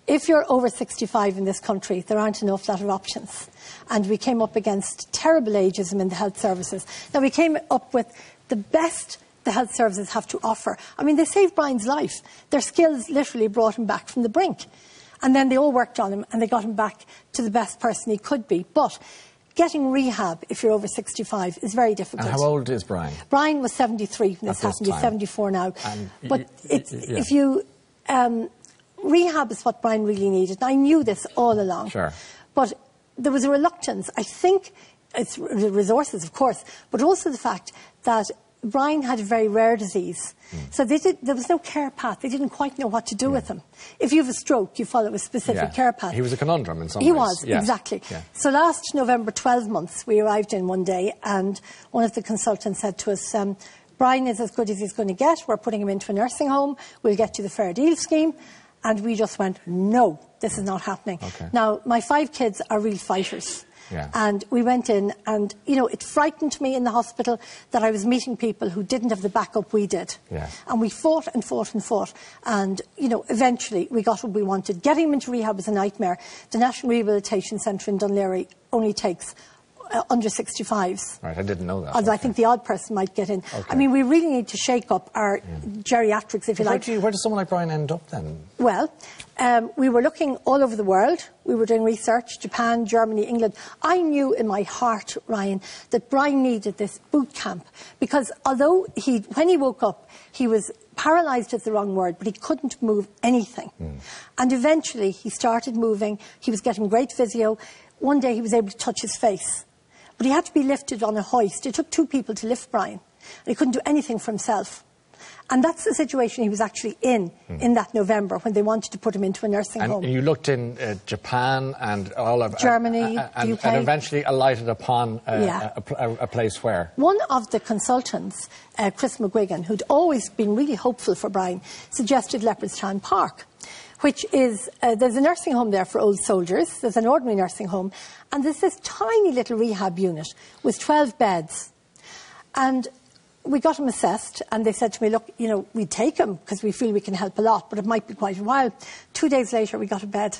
if you're over 65 in this country, there aren't an awful lot of options. And we came up against terrible ageism in the health services. Now, we came up with the best the health services have to offer. I mean, they saved Brian's life. Their skills literally brought him back from the brink. And then they all worked on him and they got him back to the best person he could be. But getting rehab, if you're over 65, is very difficult. And how old is Brian? Brian was 73 when this happened. He's 74 now. But if you... rehab is what Brian really needed. And I knew this all along. Sure. But there was a reluctance. I think it's the resources, of course, but also the fact that Brian had a very rare disease. So there was no care path. They didn't quite know what to do with him. If you have a stroke, you follow a specific care path. He was a conundrum in some ways. He was, exactly. Yeah. So last November, 12 months, we arrived in one day and one of the consultants said to us, Brian is as good as he's going to get. We're putting him into a nursing home. We'll get you the Fair Deal scheme. And we just went, no, this is not happening. Okay. Now, my 5 kids are real fighters. Yeah. And we went in and, you know, it frightened me in the hospital that I was meeting people who didn't have the backup we did. Yeah. And we fought and fought and fought. And, you know, eventually we got what we wanted. Getting him into rehab was a nightmare. The National Rehabilitation Centre in Dunleary only takes under 65s. Right, I didn't know that. Although I think the odd person might get in. I mean, we really need to shake up our geriatrics, if you like. Where does someone like Brian end up then? Well, we were looking all over the world. We were doing research, Japan, Germany, England. I knew in my heart, Ryan, that Brian needed this boot camp. Because although when he woke up, he was paralysed is the wrong word, but he couldn't move anything. And eventually he started moving. He was getting great physio. One day he was able to touch his face. But he had to be lifted on a hoist. It took 2 people to lift Brian. And he couldn't do anything for himself. And that's the situation he was actually in that November when they wanted to put him into a nursing home. And you looked in Japan and all of... Germany, UK. And eventually alighted upon a place where? One of the consultants, Chris McGuigan, who'd always been really hopeful for Brian, suggested Leopardstown Park, which is, there's a nursing home there for old soldiers, there's an ordinary nursing home, and there's this tiny little rehab unit with 12 beds. And we got him assessed, and they said to me, look, you know, we'd take him because we feel we can help a lot, but it might be quite a while. 2 days later, we got a bed.